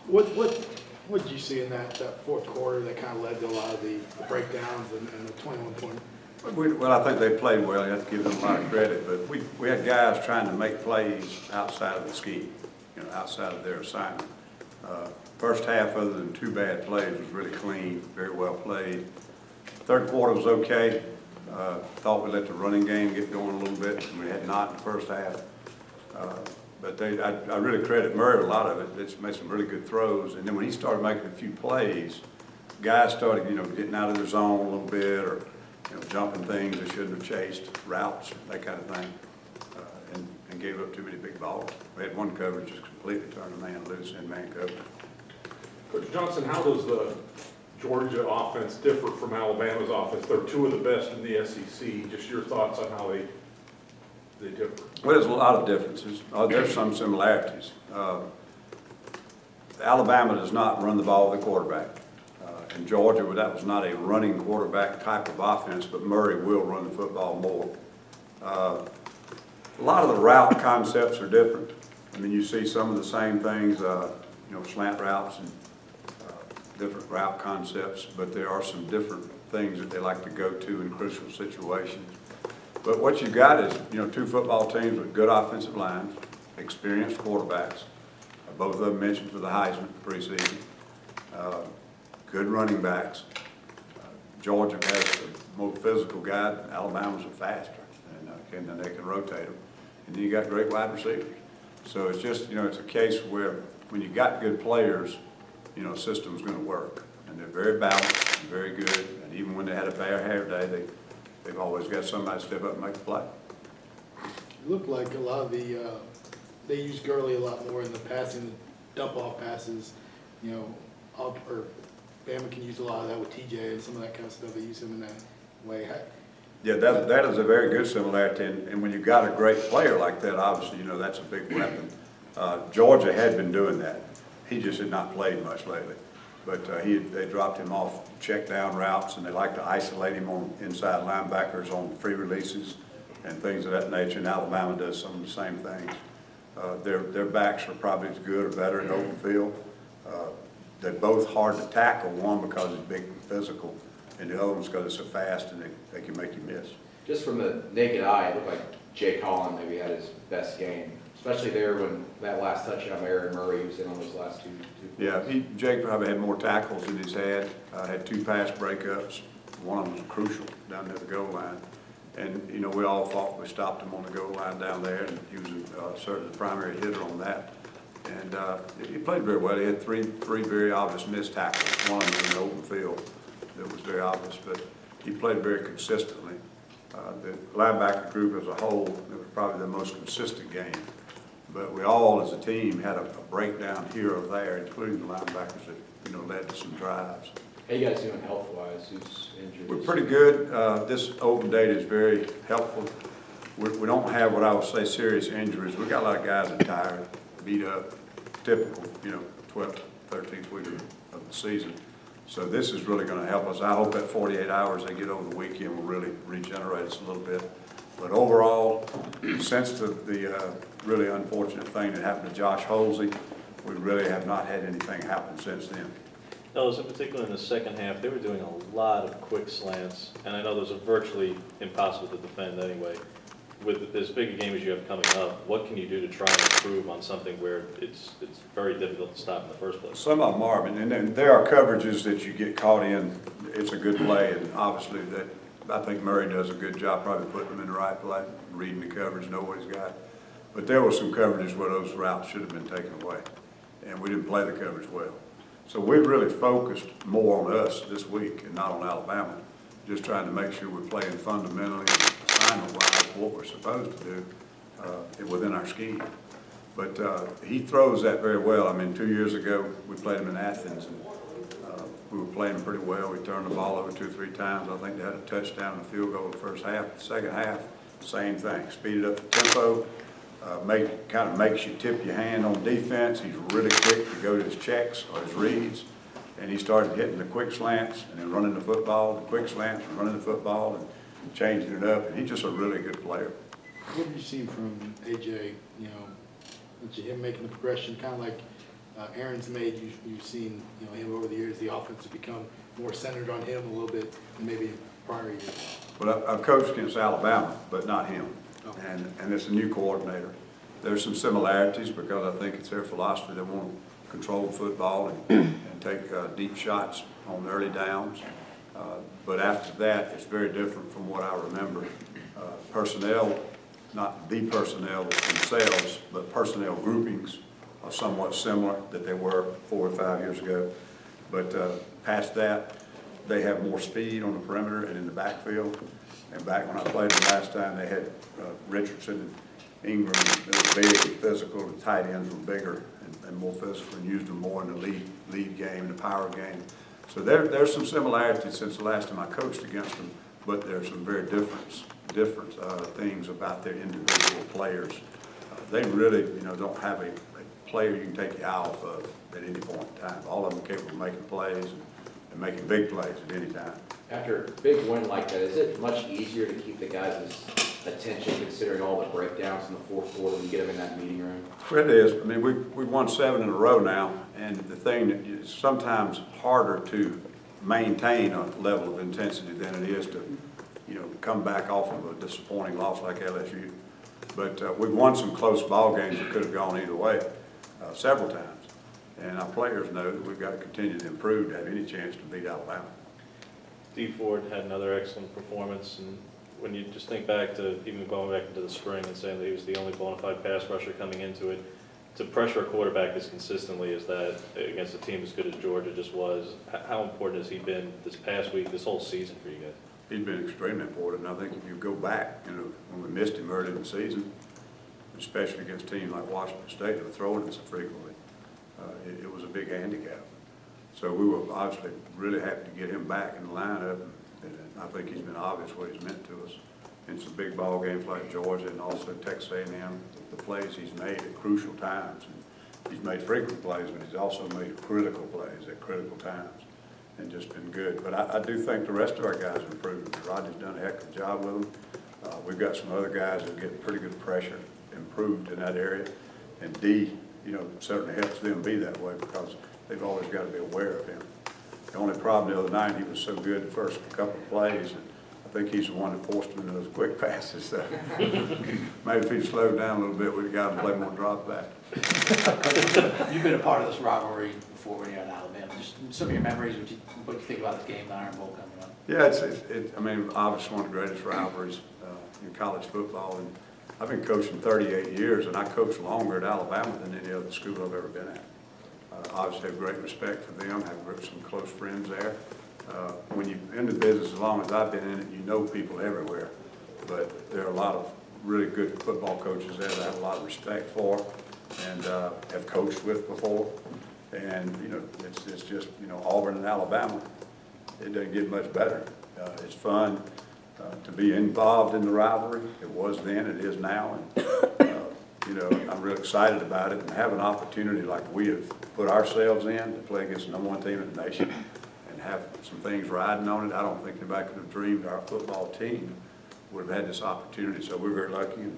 What did you see in that fourth quarter that kind of led to a lot of the breakdowns and the 21-point? Well, I think they played well. You have to give them a lot of credit. But we had guys trying to make plays outside of the scheme, outside of their assignment. First half, other than 2 bad plays, was really clean, very well played. Third quarter was okay. Thought we let the running game get going a little bit. We had not in the first half. But I really credit Murray with a lot of it. It's made some really good throws. And then when he started making a few plays, guys started, getting out of their zone a little bit, or jumping things they shouldn't have chased, routes, that kind of thing, and gave up too many big balls. We had one coverage just completely turned a man loose in man coverage. Coach Johnson, how does the Georgia offense differ from Alabama's offense? They're 2 of the best in the SEC. Just your thoughts on how they differ. Well, there's a lot of differences. There's some similarities. Alabama does not run the ball with the quarterback. In Georgia, that was not a running quarterback type of offense, but Murray will run the football more. A lot of the route concepts are different. I mean, you see some of the same things, slant routes and different route concepts, but there are some different things that they like to go to in crucial situations. But what you got is, 2 football teams with good offensive lines, experienced quarterbacks. Both of them mentioned for the Heisman preseason. Good running backs. Georgia has the more physical guy. Alabama's a faster, and then they can rotate them. And then you got great wide receivers. So it's just, it's a case where when you got good players, the system's going to work. And they're very balanced, and very good. And even when they had a bad hair day, they've always got somebody to step up and make a play. It looked like a lot of they used Gurley a lot more in the passing, dump-off passes, or Bama can use a lot of that with TJ and some of that kind of stuff. They use him in that way. Yeah, that is a very good similarity. And when you got a great player like that, obviously, that's a big weapon. Georgia had been doing that. He just had not played much lately. But they dropped him off check down routes, and they like to isolate him on inside linebackers on free releases and things of that nature. And Alabama does some of the same things. Their backs are probably as good or better in open field. They're both hard to tackle, one because it's big and physical, and the other one's because it's so fast and they can make you miss. Just from the naked eye, it looked like Jake Holland maybe had his best game, especially there when that last touchdown by Aaron Murray was in on those last two. Yeah, Jake probably had more tackles than he's had 2 pass breakups. One of them was crucial down near the goal line. And, we all thought we stopped him on the goal line down there, and he was certainly the primary hitter on that. And he played very well. He had three very obvious missed tackles. One of them in the open field that was very obvious, but he played very consistently. The linebacker group as a whole, it was probably the most consistent game. But we all, as a team, had a breakdown here or there, including the linebackers that led to some drives. How you guys doing health-wise? Who's injured? We're pretty good. This open date is very helpful. We don't have what I would say serious injuries. We got a lot of guys that are tired, beat up, typical, 12th, 13th week of the season. So this is really going to help us. I hope that 48 hours they get over the weekend will really regenerate us a little bit. But overall, since the really unfortunate thing that happened to Josh Holsey, we really have not had anything happen since then. Ellis, in particular in the second half, they were doing a lot of quick slants, and I know those are virtually impossible to defend anyway. With as big a game as you have coming up, what can you do to try and improve on something where it's very difficult to stop in the first place? Some of them are, and then there are coverages that you get caught in. It's a good play, and obviously that I think Murray does a good job probably putting them in the right play, reading the coverage, know what he's got. But there were some coverages where those routes should have been taken away, and we didn't play the coverage well. So we've really focused more on us this week and not on Alabama, just trying to make sure we're playing fundamentally and assignment-wise what we're supposed to do within our scheme. But he throws that very well. I mean, 2 years ago, we played him in Athens, and we were playing pretty well. We turned the ball over 2 or 3 times. I think they had a touchdown and a field goal in the first half. The second half, same thing. Speeded up the tempo, kind of makes you tip your hand on defense. He's really quick to go to his checks or his reads. And he started hitting the quick slants and then running the football, the quick slants and running the football and changing it up. And he's just a really good player. What have you seen from AJ, him making the progression, kind of like Aaron's made, you've seen, you know, him over the years, the offense has become more centered on him a little bit than maybe in prior years. Well, I've coached against Alabama, but not him. Okay. And it's a new coordinator. There's some similarities because I think it's their philosophy. They want to control football and take deep shots on early downs. But after that, it's very different from what I remember. Personnel, not the personnel themselves, but personnel groupings are somewhat similar that they were 4 or 5 years ago. But past that, they have more speed on the perimeter and in the backfield. And back when I played them last time, they had Richardson and Ingram. They were big and physical. The tight ends were bigger and more physical and used them more in the lead game, the power game. So there's some similarities since the last time I coached against them, but there's some very different things about their individual players. They really, don't have a player you can take your eye off of at any point in time. All of them are capable of making plays and making big plays at any time. After a big win like that, is it much easier to keep the guys' attention considering all the breakdowns in the fourth quarter when you get them in that meeting room? Well, it is. I mean, we've won 7 in a row now, and the thing that is sometimes harder to maintain a level of intensity than it is to, come back off of a disappointing loss like LSU. But we've won some close ball games that could have gone either way several times, and our players know that we've got to continue to improve to have any chance to beat Alabama. Dee Ford had another excellent performance, and when you just think back to even going back into the spring and saying that he was the only bona fide pass rusher coming into it, to pressure a quarterback as consistently as that against a team as good as Georgia just was, how important has he been this past week, this whole season for you guys? He's been extremely important. I think if you go back, when we missed him early in the season, especially against teams like Washington State that were throwing it so frequently, it was a big handicap. So we were obviously really happy to get him back in the lineup, and I think he's been obvious what he's meant to us in some big ball games like Georgia and also Texas A&M. The plays he's made at crucial times. And he's made frequent plays, but he's also made critical plays at critical times and just been good. But I do think the rest of our guys are improving. Rodney's done a heck of a job with them. We've got some other guys that get pretty good pressure improved in that area. And Dee, certainly helps them be that way because they've always got to be aware of him. The only problem the other night, he was so good the first couple of plays, and I think he's the one that forced him into those quick passes. So maybe if he'd slowed down a little bit, we'd have got him to play more drop back. You've been a part of this rivalry before when you're in Alabama. Just some of your memories, what you think about the game, the Iron Bowl coming up? Yeah, obviously one of the greatest rivalries in college football. And I've been coaching 38 years, and I coached longer at Alabama than any other school I've ever been at. Obviously have great respect for them, have some close friends there. When you're in the business as long as I've been in it, you know people everywhere. But there are a lot of really good football coaches there that I have a lot of respect for and have coached with before. And, it's just, Auburn and Alabama, it doesn't get much better. It's fun to be involved in the rivalry. It was then, it is now. And, I'm real excited about it and have an opportunity like we have put ourselves in to play against the #1 team in the nation and have some things riding on it. I don't think anybody could have dreamed our football team would have had this opportunity. So we're very lucky and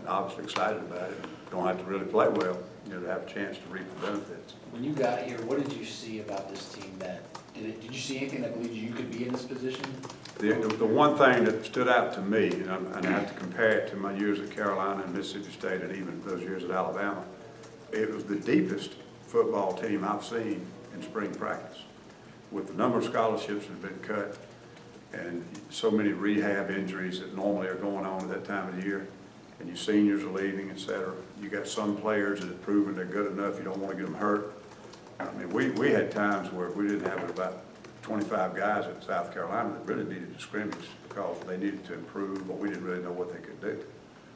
obviously excited about it. Don't have to really play well, to have a chance to reap the benefits. When you got here, what did you see about this team did you see anything that believed you could be in this position? The one thing that stood out to me, and I have to compare it to my years at Carolina and Mississippi State and even those years at Alabama, it was the deepest football team I've seen in spring practice. With the number of scholarships that have been cut and so many rehab injuries that normally are going on at that time of the year, and your seniors are leaving, et cetera. You got some players that have proven they're good enough, you don't want to get them hurt. We had times where we didn't have about 25 guys at South Carolina that really needed to scrimmage because they needed to improve, but we didn't really know what they could do.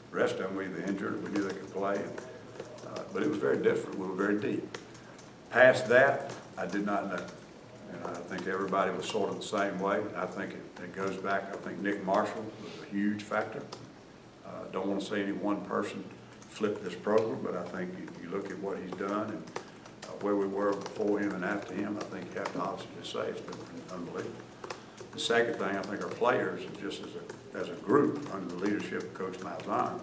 The rest of them were either injured or we knew they could play. But it was very different. We were very deep. Past that, I did not know. And I think everybody was sort of the same way. I think it goes back, I think Nick Marshall was a huge factor. Don't want to say any one person flipped this program, but I think if you look at what he's done and where we were before him and after him, I think you have to obviously just say it's been unbelievable. The second thing, I think our players, just as a group under the leadership of Coach Malzahn,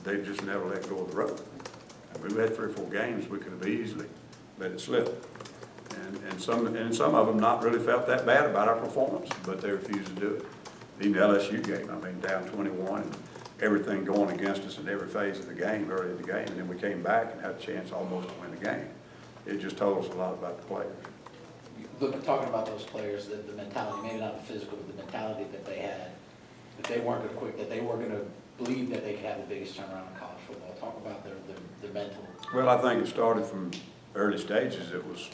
they just never let go of the rope. We had 3 or 4 games we could have easily let it slip. And some of them not really felt that bad about our performance, but they refused to do it. Even the LSU game, I mean, down 21, and everything going against us in every phase of the game, early in the game, and then we came back and had a chance almost to win the game. It just told us a lot about the players. Look, talking about those players, the mentality, maybe not the physical, but the mentality that they had, that they weren't going to quit, that they were going to believe that they could have the biggest turnaround in college football. Talk about their mental. Well, I think it started from early stages. It was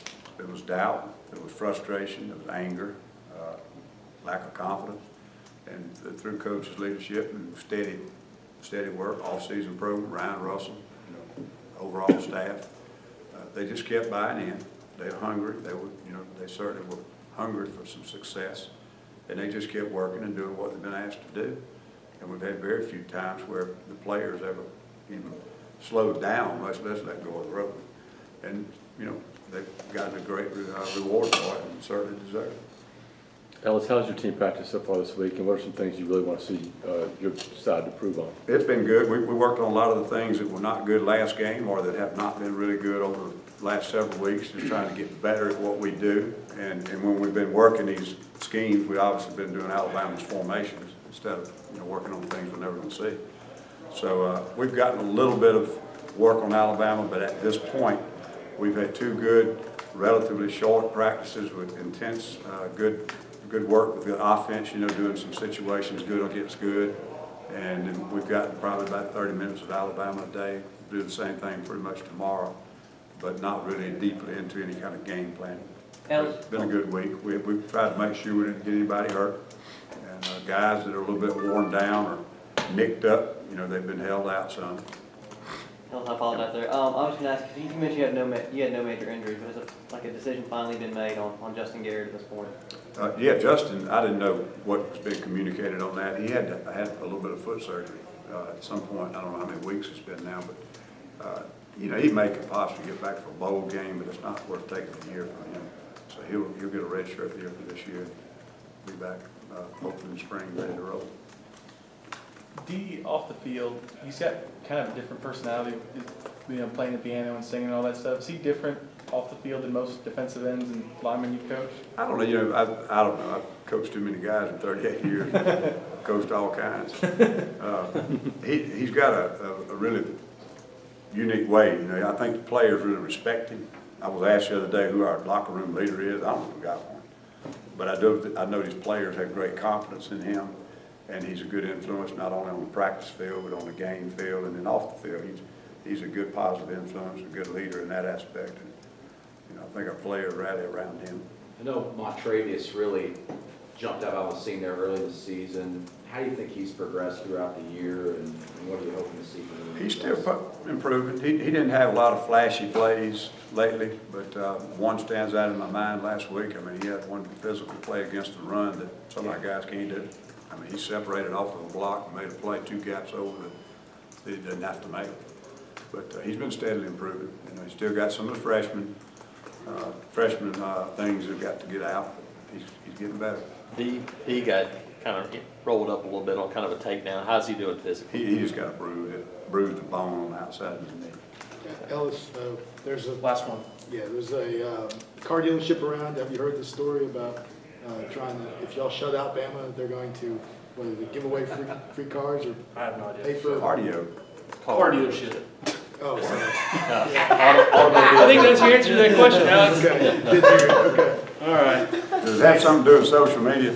doubt, it was frustration, it was anger, lack of confidence, and through coach's leadership and steady work, off-season program, Ryan Russell, overall staff, they just kept buying in. They were hungry. They certainly were hungry for some success, and they just kept working and doing what they've been asked to do. And we've had very few times where the players ever even slowed down, much less let go of the rope. And they've gotten a great reward for it, and certainly deserve it. Ellis, how's your team practice so far this week, and what are some things you really want to see your side improve on? It's been good. We worked on a lot of the things that were not good last game or that have not been really good over the last several weeks, just trying to get better at what we do. And when we've been working these schemes, we obviously been doing Alabama's formations instead of working on things we're never going to see. So we've gotten a little bit of work on Alabama, but at this point, we've had two good, relatively short practices with intense, good work with the offense, doing some situations good against good. And then we've gotten probably about 30 minutes of Alabama a day. Do the same thing pretty much tomorrow, but not really deeply into any kind of game planning. It's been a good week. We've tried to make sure we didn't get anybody hurt. And guys that are a little bit worn down or nicked up, they've been held out some. I apologize there. I was going to ask, you mentioned you had no major injuries, but is it like a decision finally been made on Justin Garrett at this point? Yeah, Justin, I didn't know what was being communicated on that. He had a little bit of foot surgery at some point. I don't know how many weeks it's been now, but he may could possibly get back for a bowl game, but it's not worth taking a year from him. So he'll get a red shirt here for this year. Be back hopefully in the spring, ready to roll. Dee, off the field, he's got kind of a different personality, playing the piano and singing and all that stuff. Is he different off the field than most defensive ends and linemen you coach? I don't know. I don't know. I've coached too many guys in 38 years. Coached all kinds. He's got a really unique way. I think the players really respect him. I was asked the other day who our locker room leader is. I don't know if we got one. But I know these players have great confidence in him. And he's a good influence, not only on the practice field, but on the game field and then off the field. He's a good positive influence, a good leader in that aspect. And, I think our players rally around him. I know Montravius really jumped out on the scene there early this season. How do you think he's progressed throughout the year, and what are you hoping to see from him? He's still improving. He didn't have a lot of flashy plays lately, but one stands out in my mind last week. I mean, he had one physical play against the run that some of our guys can't do. I mean, he separated off of a block and made a play 2 gaps over that he didn't have to make. But he's been steadily improving. He's still got some of the freshman things that have got to get out. But he's getting better. He got kind of rolled up a little bit on kind of a takedown. How's he doing physically? He just got a bruised a bone on the outside of his knee. Ellis, there's a Last one. Yeah, there's a car dealership around. Have you heard the story about trying to, if y'all shut out Bama, they're going to, whether they give away free cars or I have no idea. pay for Cardio. Car dealership. Oh, sorry. I think that's your answer to that question, Alex. Okay, did hear it. Okay. All right. Does it have something to do with social media?